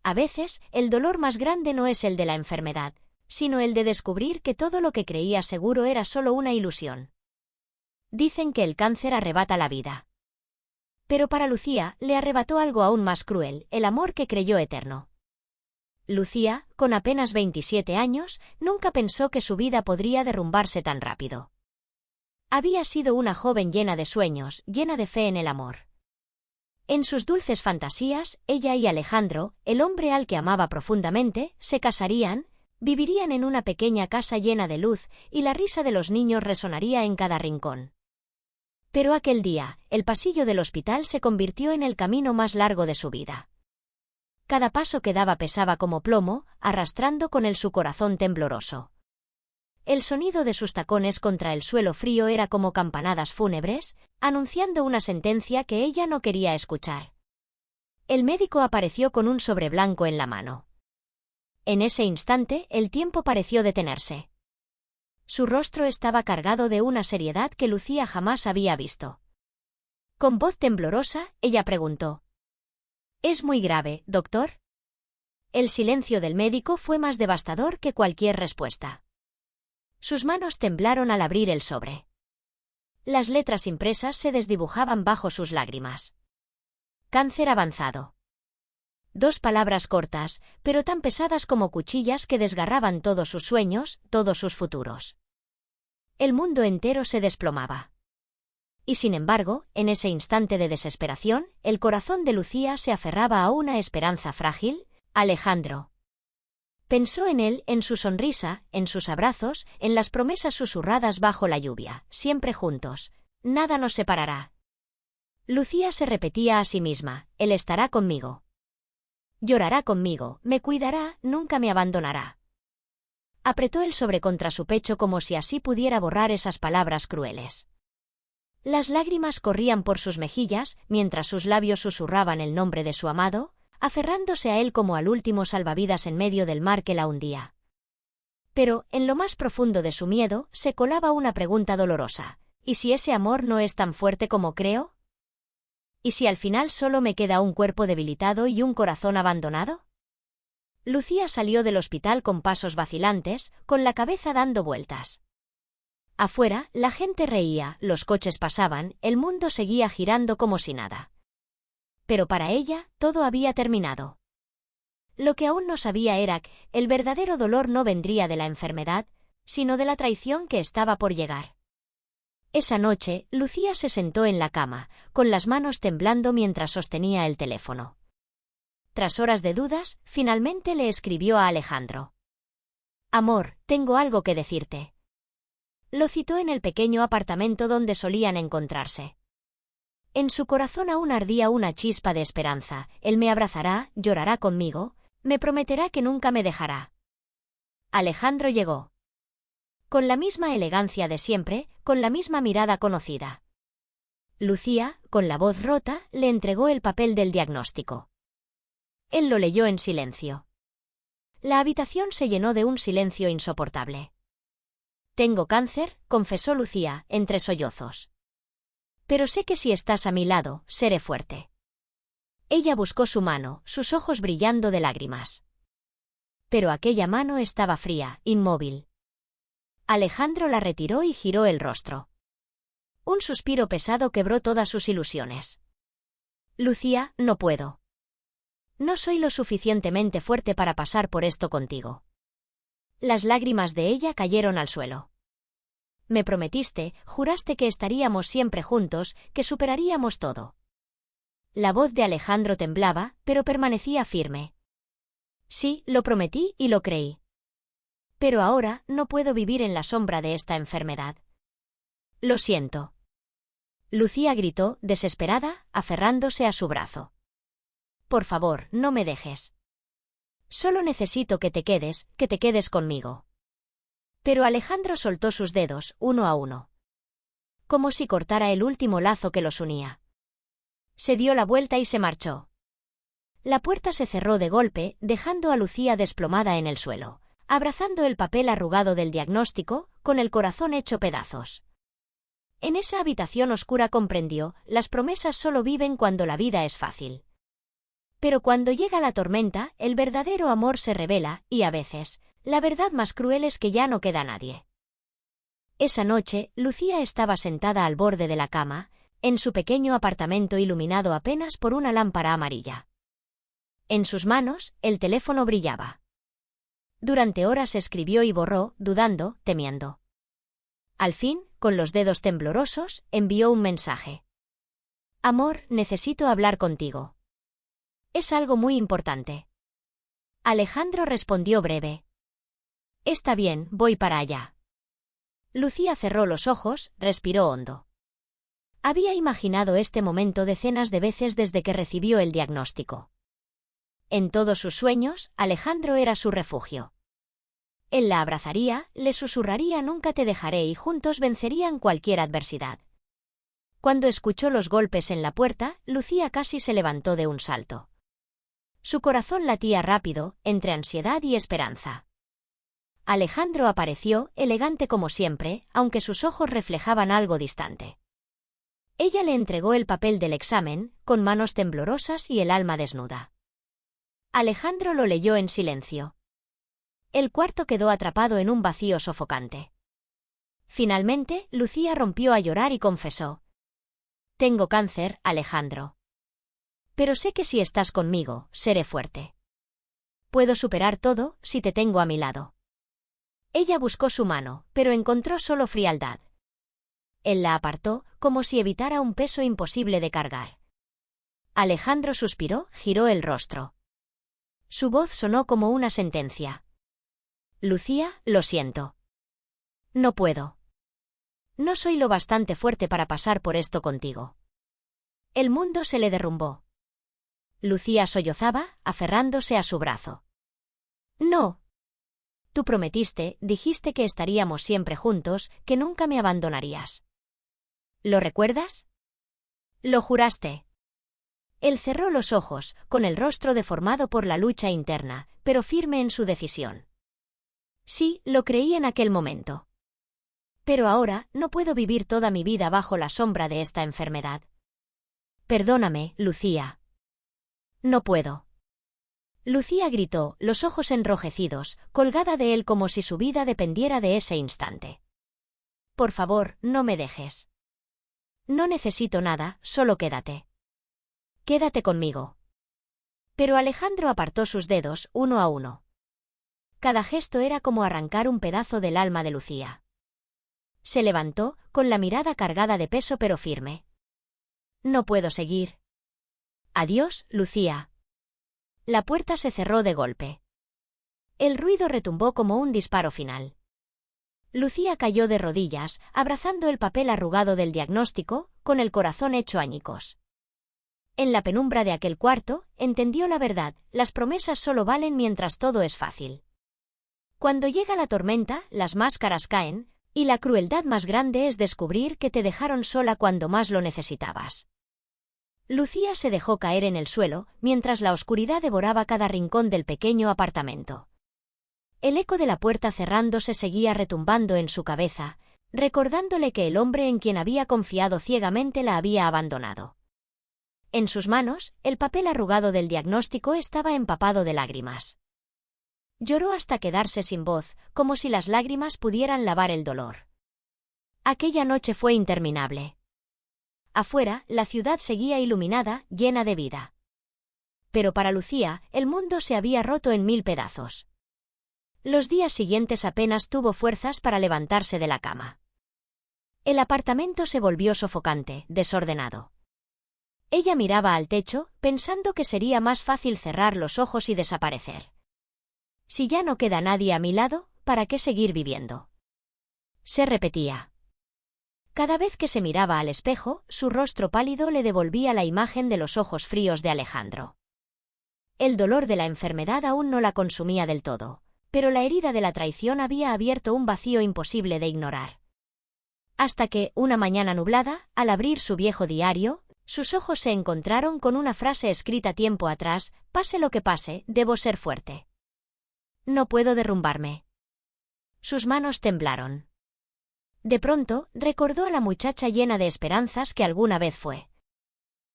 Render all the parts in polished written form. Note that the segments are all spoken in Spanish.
A veces, el dolor más grande no es el de la enfermedad, sino el de descubrir que todo lo que creía seguro era solo una ilusión. Dicen que el cáncer arrebata la vida. Pero para Lucía le arrebató algo aún más cruel, el amor que creyó eterno. Lucía, con apenas 27 años, nunca pensó que su vida podría derrumbarse tan rápido. Había sido una joven llena de sueños, llena de fe en el amor. En sus dulces fantasías, ella y Alejandro, el hombre al que amaba profundamente, se casarían, vivirían en una pequeña casa llena de luz, y la risa de los niños resonaría en cada rincón. Pero aquel día, el pasillo del hospital se convirtió en el camino más largo de su vida. Cada paso que daba pesaba como plomo, arrastrando con él su corazón tembloroso. El sonido de sus tacones contra el suelo frío era como campanadas fúnebres, anunciando una sentencia que ella no quería escuchar. El médico apareció con un sobre blanco en la mano. En ese instante, el tiempo pareció detenerse. Su rostro estaba cargado de una seriedad que Lucía jamás había visto. Con voz temblorosa, ella preguntó: «¿Es muy grave, doctor?». El silencio del médico fue más devastador que cualquier respuesta. Sus manos temblaron al abrir el sobre. Las letras impresas se desdibujaban bajo sus lágrimas. Cáncer avanzado. 2 palabras cortas, pero tan pesadas como cuchillas que desgarraban todos sus sueños, todos sus futuros. El mundo entero se desplomaba. Y sin embargo, en ese instante de desesperación, el corazón de Lucía se aferraba a una esperanza frágil: Alejandro. Pensó en él, en su sonrisa, en sus abrazos, en las promesas susurradas bajo la lluvia: siempre juntos, nada nos separará. Lucía se repetía a sí misma: él estará conmigo. Llorará conmigo, me cuidará, nunca me abandonará. Apretó el sobre contra su pecho como si así pudiera borrar esas palabras crueles. Las lágrimas corrían por sus mejillas, mientras sus labios susurraban el nombre de su amado, aferrándose a él como al último salvavidas en medio del mar que la hundía. Pero, en lo más profundo de su miedo, se colaba una pregunta dolorosa: ¿y si ese amor no es tan fuerte como creo? ¿Y si al final solo me queda un cuerpo debilitado y un corazón abandonado? Lucía salió del hospital con pasos vacilantes, con la cabeza dando vueltas. Afuera, la gente reía, los coches pasaban, el mundo seguía girando como si nada. Pero para ella, todo había terminado. Lo que aún no sabía era que el verdadero dolor no vendría de la enfermedad, sino de la traición que estaba por llegar. Esa noche, Lucía se sentó en la cama, con las manos temblando mientras sostenía el teléfono. Tras horas de dudas, finalmente le escribió a Alejandro. «Amor, tengo algo que decirte». Lo citó en el pequeño apartamento donde solían encontrarse. En su corazón aún ardía una chispa de esperanza: él me abrazará, llorará conmigo, me prometerá que nunca me dejará. Alejandro llegó. Con la misma elegancia de siempre, con la misma mirada conocida. Lucía, con la voz rota, le entregó el papel del diagnóstico. Él lo leyó en silencio. La habitación se llenó de un silencio insoportable. «Tengo cáncer», confesó Lucía, entre sollozos. «Pero sé que si estás a mi lado, seré fuerte». Ella buscó su mano, sus ojos brillando de lágrimas. Pero aquella mano estaba fría, inmóvil. Alejandro la retiró y giró el rostro. Un suspiro pesado quebró todas sus ilusiones. «Lucía, no puedo. No soy lo suficientemente fuerte para pasar por esto contigo». Las lágrimas de ella cayeron al suelo. «Me prometiste, juraste que estaríamos siempre juntos, que superaríamos todo». La voz de Alejandro temblaba, pero permanecía firme. «Sí, lo prometí y lo creí. Pero ahora no puedo vivir en la sombra de esta enfermedad. Lo siento». Lucía gritó, desesperada, aferrándose a su brazo. «Por favor, no me dejes. Solo necesito que te quedes conmigo». Pero Alejandro soltó sus dedos, uno a uno. Como si cortara el último lazo que los unía. Se dio la vuelta y se marchó. La puerta se cerró de golpe, dejando a Lucía desplomada en el suelo, abrazando el papel arrugado del diagnóstico, con el corazón hecho pedazos. En esa habitación oscura comprendió: las promesas solo viven cuando la vida es fácil. Pero cuando llega la tormenta, el verdadero amor se revela, y a veces, la verdad más cruel es que ya no queda nadie. Esa noche, Lucía estaba sentada al borde de la cama, en su pequeño apartamento iluminado apenas por una lámpara amarilla. En sus manos, el teléfono brillaba. Durante horas escribió y borró, dudando, temiendo. Al fin, con los dedos temblorosos, envió un mensaje. «Amor, necesito hablar contigo. Es algo muy importante». Alejandro respondió breve. «Está bien, voy para allá». Lucía cerró los ojos, respiró hondo. Había imaginado este momento decenas de veces desde que recibió el diagnóstico. En todos sus sueños, Alejandro era su refugio. Él la abrazaría, le susurraría «nunca te dejaré» y juntos vencerían cualquier adversidad. Cuando escuchó los golpes en la puerta, Lucía casi se levantó de un salto. Su corazón latía rápido, entre ansiedad y esperanza. Alejandro apareció, elegante como siempre, aunque sus ojos reflejaban algo distante. Ella le entregó el papel del examen, con manos temblorosas y el alma desnuda. Alejandro lo leyó en silencio. El cuarto quedó atrapado en un vacío sofocante. Finalmente, Lucía rompió a llorar y confesó. «Tengo cáncer, Alejandro. Pero sé que si estás conmigo, seré fuerte. Puedo superar todo si te tengo a mi lado». Ella buscó su mano, pero encontró solo frialdad. Él la apartó, como si evitara un peso imposible de cargar. Alejandro suspiró, giró el rostro. Su voz sonó como una sentencia. «Lucía, lo siento. No puedo. No soy lo bastante fuerte para pasar por esto contigo». El mundo se le derrumbó. Lucía sollozaba, aferrándose a su brazo. «No. Tú prometiste, dijiste que estaríamos siempre juntos, que nunca me abandonarías. ¿Lo recuerdas? Lo juraste». Él cerró los ojos, con el rostro deformado por la lucha interna, pero firme en su decisión. «Sí, lo creí en aquel momento. Pero ahora no puedo vivir toda mi vida bajo la sombra de esta enfermedad. Perdóname, Lucía. No puedo». Lucía gritó, los ojos enrojecidos, colgada de él como si su vida dependiera de ese instante. «Por favor, no me dejes. No necesito nada, solo quédate. Quédate conmigo». Pero Alejandro apartó sus dedos, uno a uno. Cada gesto era como arrancar un pedazo del alma de Lucía. Se levantó, con la mirada cargada de peso pero firme. «No puedo seguir. Adiós, Lucía». La puerta se cerró de golpe. El ruido retumbó como un disparo final. Lucía cayó de rodillas, abrazando el papel arrugado del diagnóstico, con el corazón hecho añicos. En la penumbra de aquel cuarto, entendió la verdad: las promesas solo valen mientras todo es fácil. Cuando llega la tormenta, las máscaras caen, y la crueldad más grande es descubrir que te dejaron sola cuando más lo necesitabas. Lucía se dejó caer en el suelo, mientras la oscuridad devoraba cada rincón del pequeño apartamento. El eco de la puerta cerrándose seguía retumbando en su cabeza, recordándole que el hombre en quien había confiado ciegamente la había abandonado. En sus manos, el papel arrugado del diagnóstico estaba empapado de lágrimas. Lloró hasta quedarse sin voz, como si las lágrimas pudieran lavar el dolor. Aquella noche fue interminable. Afuera, la ciudad seguía iluminada, llena de vida. Pero para Lucía, el mundo se había roto en 1000 pedazos. Los días siguientes apenas tuvo fuerzas para levantarse de la cama. El apartamento se volvió sofocante, desordenado. Ella miraba al techo, pensando que sería más fácil cerrar los ojos y desaparecer. Si ya no queda nadie a mi lado, ¿para qué seguir viviendo? Se repetía. Cada vez que se miraba al espejo, su rostro pálido le devolvía la imagen de los ojos fríos de Alejandro. El dolor de la enfermedad aún no la consumía del todo, pero la herida de la traición había abierto un vacío imposible de ignorar. Hasta que, una mañana nublada, al abrir su viejo diario, sus ojos se encontraron con una frase escrita tiempo atrás: «Pase lo que pase, debo ser fuerte. No puedo derrumbarme». Sus manos temblaron. De pronto, recordó a la muchacha llena de esperanzas que alguna vez fue.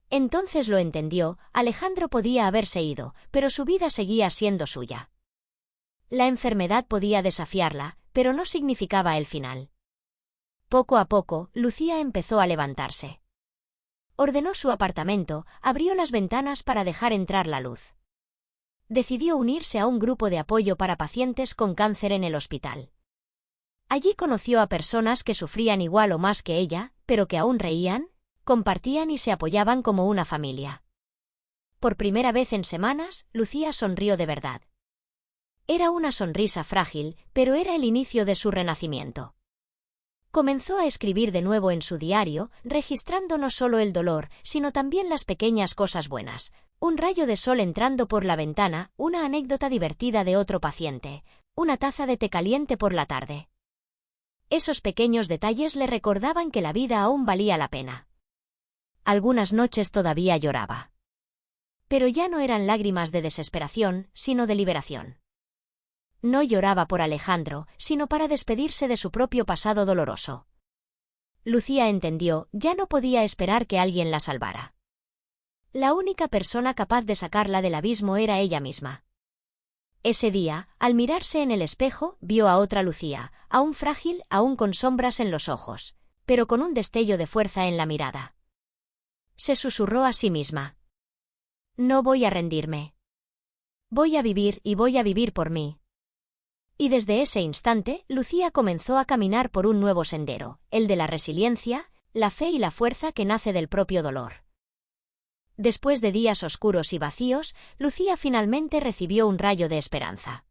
Entonces lo entendió, Alejandro podía haberse ido, pero su vida seguía siendo suya. La enfermedad podía desafiarla, pero no significaba el final. Poco a poco, Lucía empezó a levantarse. Ordenó su apartamento, abrió las ventanas para dejar entrar la luz. Decidió unirse a un grupo de apoyo para pacientes con cáncer en el hospital. Allí conoció a personas que sufrían igual o más que ella, pero que aún reían, compartían y se apoyaban como una familia. Por primera vez en semanas, Lucía sonrió de verdad. Era una sonrisa frágil, pero era el inicio de su renacimiento. Comenzó a escribir de nuevo en su diario, registrando no solo el dolor, sino también las pequeñas cosas buenas. Un rayo de sol entrando por la ventana, una anécdota divertida de otro paciente, una taza de té caliente por la tarde. Esos pequeños detalles le recordaban que la vida aún valía la pena. Algunas noches todavía lloraba. Pero ya no eran lágrimas de desesperación, sino de liberación. No lloraba por Alejandro, sino para despedirse de su propio pasado doloroso. Lucía entendió, ya no podía esperar que alguien la salvara. La única persona capaz de sacarla del abismo era ella misma. Ese día, al mirarse en el espejo, vio a otra Lucía, aún frágil, aún con sombras en los ojos, pero con un destello de fuerza en la mirada. Se susurró a sí misma. No voy a rendirme. Voy a vivir y voy a vivir por mí. Y desde ese instante, Lucía comenzó a caminar por un nuevo sendero, el de la resiliencia, la fe y la fuerza que nace del propio dolor. Después de días oscuros y vacíos, Lucía finalmente recibió un rayo de esperanza.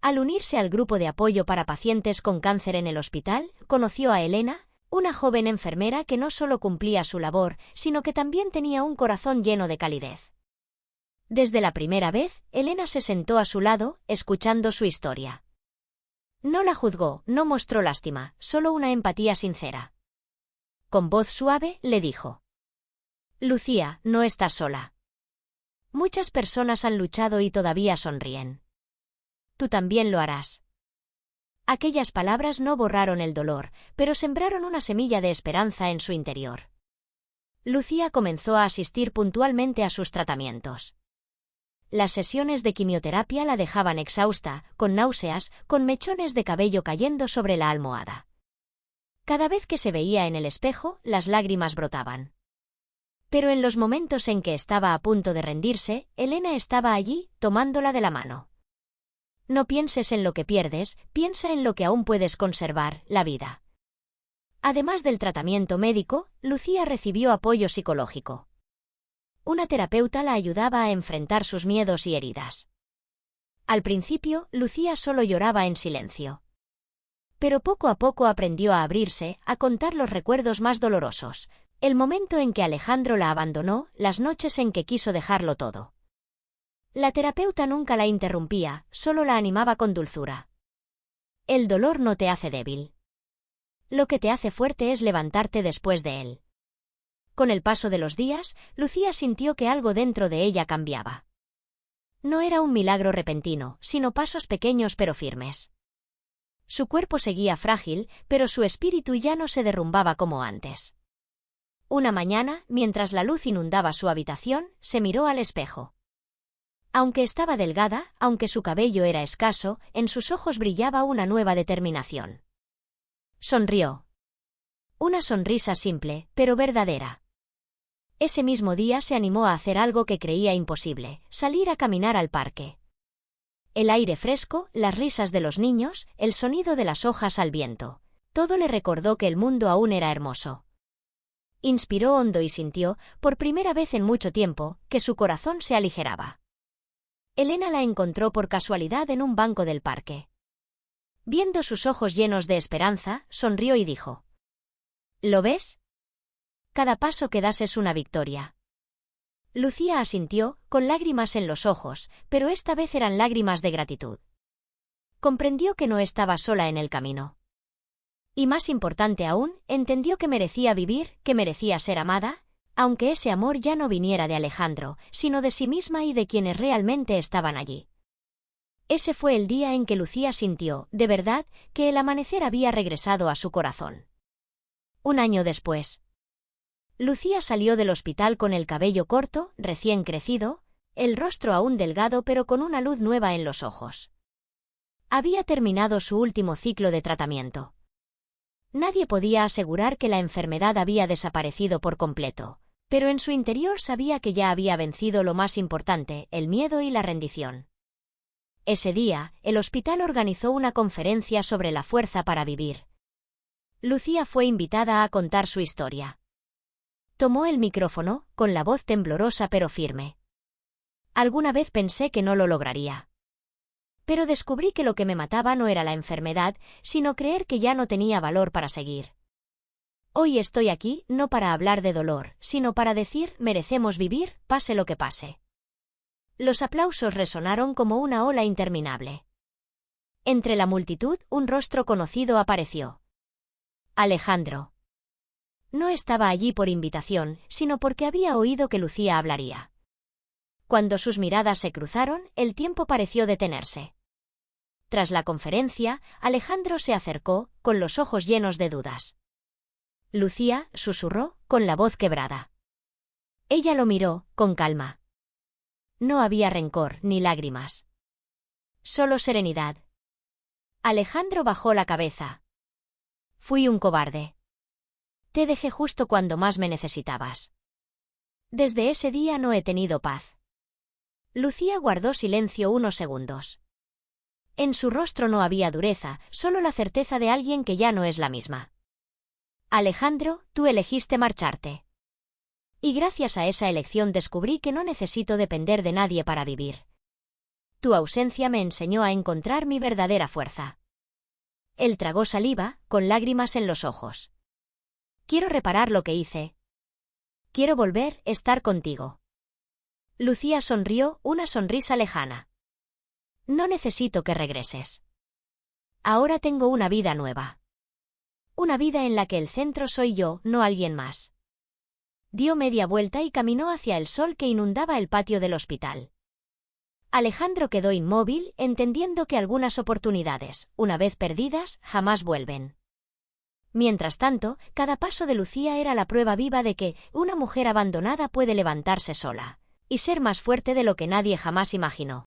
Al unirse al grupo de apoyo para pacientes con cáncer en el hospital, conoció a Elena, una joven enfermera que no solo cumplía su labor, sino que también tenía un corazón lleno de calidez. Desde la primera vez, Elena se sentó a su lado, escuchando su historia. No la juzgó, no mostró lástima, solo una empatía sincera. Con voz suave, le dijo: Lucía, no estás sola. Muchas personas han luchado y todavía sonríen. Tú también lo harás. Aquellas palabras no borraron el dolor, pero sembraron una semilla de esperanza en su interior. Lucía comenzó a asistir puntualmente a sus tratamientos. Las sesiones de quimioterapia la dejaban exhausta, con náuseas, con mechones de cabello cayendo sobre la almohada. Cada vez que se veía en el espejo, las lágrimas brotaban. Pero en los momentos en que estaba a punto de rendirse, Elena estaba allí, tomándola de la mano. No pienses en lo que pierdes, piensa en lo que aún puedes conservar, la vida. Además del tratamiento médico, Lucía recibió apoyo psicológico. Una terapeuta la ayudaba a enfrentar sus miedos y heridas. Al principio, Lucía solo lloraba en silencio. Pero poco a poco aprendió a abrirse, a contar los recuerdos más dolorosos, el momento en que Alejandro la abandonó, las noches en que quiso dejarlo todo. La terapeuta nunca la interrumpía, solo la animaba con dulzura. El dolor no te hace débil. Lo que te hace fuerte es levantarte después de él. Con el paso de los días, Lucía sintió que algo dentro de ella cambiaba. No era un milagro repentino, sino pasos pequeños pero firmes. Su cuerpo seguía frágil, pero su espíritu ya no se derrumbaba como antes. Una mañana, mientras la luz inundaba su habitación, se miró al espejo. Aunque estaba delgada, aunque su cabello era escaso, en sus ojos brillaba una nueva determinación. Sonrió. Una sonrisa simple, pero verdadera. Ese mismo día se animó a hacer algo que creía imposible, salir a caminar al parque. El aire fresco, las risas de los niños, el sonido de las hojas al viento, todo le recordó que el mundo aún era hermoso. Inspiró hondo y sintió, por primera vez en mucho tiempo, que su corazón se aligeraba. Elena la encontró por casualidad en un banco del parque. Viendo sus ojos llenos de esperanza, sonrió y dijo: ¿Lo ves? Cada paso que das es una victoria. Lucía asintió, con lágrimas en los ojos, pero esta vez eran lágrimas de gratitud. Comprendió que no estaba sola en el camino. Y más importante aún, entendió que merecía vivir, que merecía ser amada, aunque ese amor ya no viniera de Alejandro, sino de sí misma y de quienes realmente estaban allí. Ese fue el día en que Lucía sintió, de verdad, que el amanecer había regresado a su corazón. Un año después. Lucía salió del hospital con el cabello corto, recién crecido, el rostro aún delgado pero con una luz nueva en los ojos. Había terminado su último ciclo de tratamiento. Nadie podía asegurar que la enfermedad había desaparecido por completo, pero en su interior sabía que ya había vencido lo más importante, el miedo y la rendición. Ese día, el hospital organizó una conferencia sobre la fuerza para vivir. Lucía fue invitada a contar su historia. Tomó el micrófono, con la voz temblorosa pero firme. Alguna vez pensé que no lo lograría. Pero descubrí que lo que me mataba no era la enfermedad, sino creer que ya no tenía valor para seguir. Hoy estoy aquí, no para hablar de dolor, sino para decir, merecemos vivir, pase lo que pase. Los aplausos resonaron como una ola interminable. Entre la multitud, un rostro conocido apareció. Alejandro. No estaba allí por invitación, sino porque había oído que Lucía hablaría. Cuando sus miradas se cruzaron, el tiempo pareció detenerse. Tras la conferencia, Alejandro se acercó, con los ojos llenos de dudas. Lucía, susurró, con la voz quebrada. Ella lo miró, con calma. No había rencor ni lágrimas. Solo serenidad. Alejandro bajó la cabeza. Fui un cobarde. Te dejé justo cuando más me necesitabas. Desde ese día no he tenido paz. Lucía guardó silencio unos segundos. En su rostro no había dureza, solo la certeza de alguien que ya no es la misma. Alejandro, tú elegiste marcharte. Y gracias a esa elección descubrí que no necesito depender de nadie para vivir. Tu ausencia me enseñó a encontrar mi verdadera fuerza. Él tragó saliva, con lágrimas en los ojos. Quiero reparar lo que hice. Quiero volver, estar contigo. Lucía sonrió, una sonrisa lejana. No necesito que regreses. Ahora tengo una vida nueva. Una vida en la que el centro soy yo, no alguien más. Dio media vuelta y caminó hacia el sol que inundaba el patio del hospital. Alejandro quedó inmóvil, entendiendo que algunas oportunidades, una vez perdidas, jamás vuelven. Mientras tanto, cada paso de Lucía era la prueba viva de que una mujer abandonada puede levantarse sola y ser más fuerte de lo que nadie jamás imaginó.